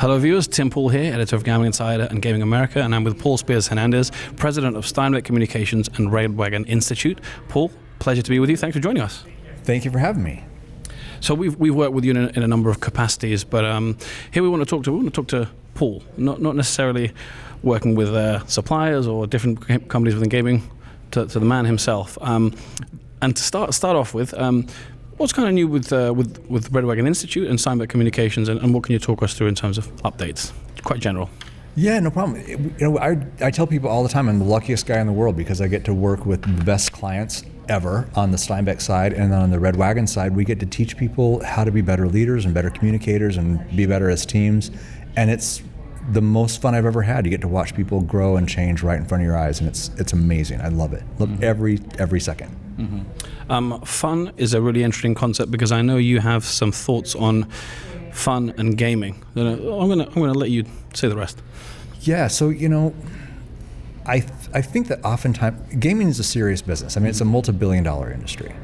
Hello viewers, Tim Poole here, editor of Gambling Insider and Gaming America, and I'm with Paul Speirs-Hernandez, president of Steinbeck Communications and Railwagon Institute. Paul, pleasure to be with you. Thanks for joining us. Thank you for having me. So we've worked with you in a number of capacities, but here we want to talk to Paul, not necessarily working with suppliers or different companies within gaming, to the man himself. And to start off with, what's kind of new with Railwagon Institute and Steinbeck Communications, and what can you talk us through in terms of updates? Quite general. Yeah, no problem. I tell people all the time I'm the luckiest guy in the world because I get to work with the best clients ever on the Steinbeck side, and then on the Red Wagon side, we get to teach people how to be better leaders and better communicators and be better as teams. And it's the most fun I've ever had. You get to watch people grow and change right in front of your eyes, and it's amazing. I love it. Love every second. Mm-hmm. Fun is a really interesting concept because I know you have some thoughts on fun and gaming. I'm gonna let you say the rest. Yeah. So I think that oftentimes gaming is a serious business. I mean, it's a multi-billion-dollar industry,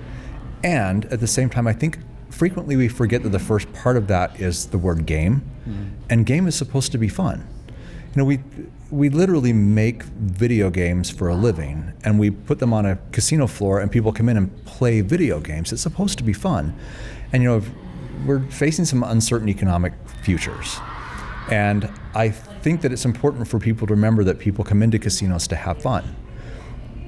and at the same time, I think frequently we forget that the first part of that is the word game, and game is supposed to be fun. We literally make video games for a living, and we put them on a casino floor, and people come in and play video games. It's supposed to be fun, and we're facing some uncertain economic futures, and I think that it's important for people to remember that people come into casinos to have fun.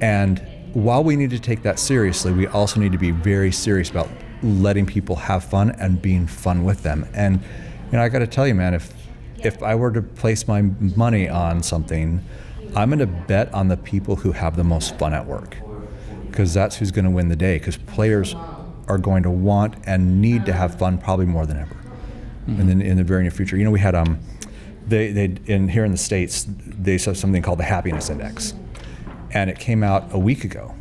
And while we need to take that seriously, we also need to be very serious about letting people have fun and being fun with them. And I got to tell you, man, if I were to place my money on something, I'm going to bet on the people who have the most fun at work, because that's who's going to win the day, because players are going to want and need to have fun probably more than ever. And then in the very near future, we had here in the States, they saw something called the Happiness Index, and it came out a week ago,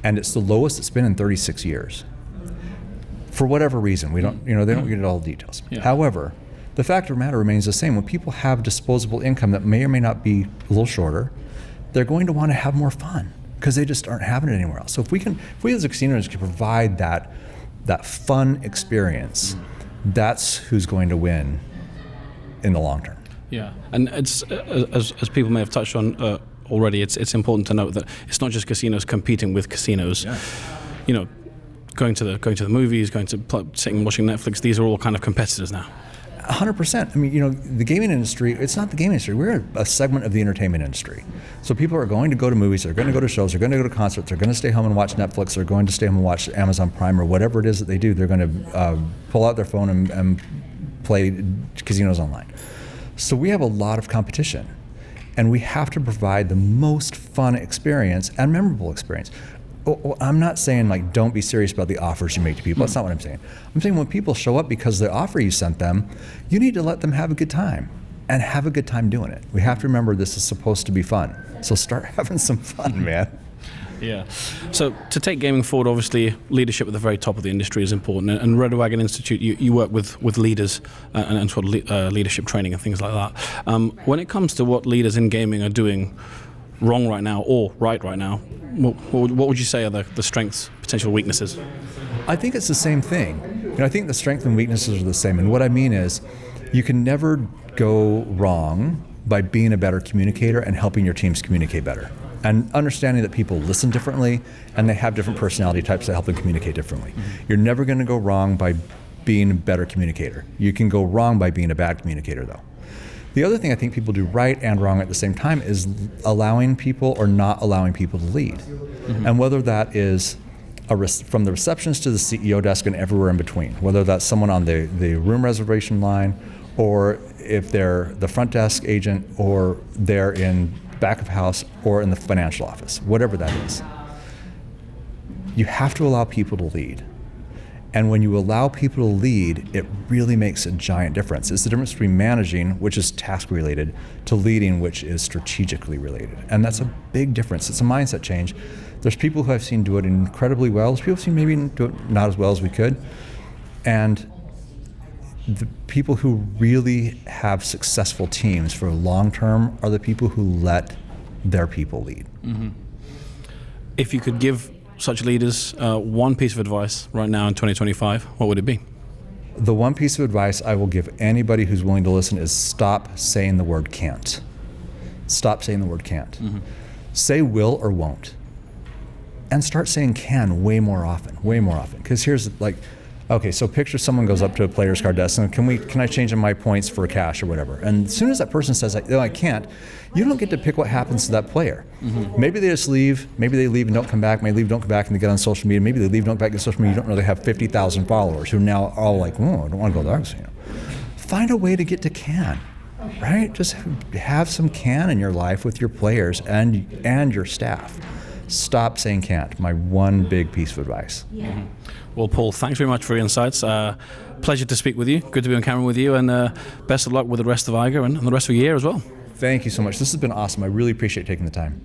and it's the lowest it's been in 36 years. For whatever reason, they don't get into all the details. Yeah. However, the fact of the matter remains the same. When people have disposable income that may or may not be a little shorter, they're going to want to have more fun because they just aren't having it anywhere else. So if we as a casino industry can provide that fun experience, that's who's going to win in the long term. Yeah, and it's as people may have touched on already, it's important to note that it's not just casinos competing with casinos. Yeah. Going to the movies, sitting watching Netflix. These are all kind of competitors now. 100%. I mean, the gaming industry, it's not the gaming industry. We're a segment of the entertainment industry. So people are going to go to movies, they're going to go to shows, they're going to go to concerts, they're going to stay home and watch Netflix, they're going to stay home and watch Amazon Prime or whatever it is that they do. They're going to pull out their phone and play casinos online. So we have a lot of competition, and we have to provide the most fun experience and memorable experience. I'm not saying don't be serious about the offers you make to people. That's not what I'm saying. I'm saying when people show up because the offer you sent them, you need to let them have a good time and have a good time doing it. We have to remember this is supposed to be fun. So start having some fun, man. Yeah. So to take gaming forward, obviously leadership at the very top of the industry is important. And Red Wagon Institute, you work with leaders and sort of leadership training and things like that. When it comes to what leaders in gaming are doing wrong right now or right now, what would you say are the strengths, potential weaknesses? I think it's the same thing. I think the strengths and weaknesses are the same. And what I mean is you can never go wrong by being a better communicator and helping your teams communicate better. And understanding that people listen differently and they have different personality types that help them communicate differently. You're never going to go wrong by being a better communicator. You can go wrong by being a bad communicator, though. The other thing I think people do right and wrong at the same time is allowing people or not allowing people to lead. And whether that is from the receptionist to the CEO desk and everywhere in between, whether that's someone on the room reservation line, or if they're the front desk agent, or they're in back of house or in the financial office, whatever that is. You have to allow people to lead. And when you allow people to lead, it really makes a giant difference. It's the difference between managing, which is task related, to leading, which is strategically related. And that's a big difference. It's a mindset change. There's people who I've seen do it incredibly well. There's people who've seen maybe do it not as well as we could. And the people who really have successful teams for long term are the people who let their people lead. If you could give such leaders one piece of advice right now in 2025, what would it be? The one piece of advice I will give anybody who's willing to listen is stop saying the word can't. Stop saying the word can't. Mm-hmm. Say will or won't. And start saying can way more often. Because here's okay, so picture someone goes up to a player's card desk and can I change my points for cash or whatever? And as soon as that person says, no, I can't, you don't get to pick what happens to that player. Mm-hmm. Maybe they just leave, maybe they leave and don't come back, maybe they leave, don't come back and they get on social media, maybe they leave, don't come back on social media, you don't know they have 50,000 followers who now are all like, oh, I don't want to go there. Find a way to get to can, right? Just have some can in your life with your players and your staff. Stop saying can't. My one big piece of advice. Yeah. Mm-hmm. Well, Paul, thanks very much for your insights. Pleasure to speak with you. Good to be on camera with you, and best of luck with the rest of IGA and the rest of the year as well. Thank you so much. This has been awesome. I really appreciate taking the time.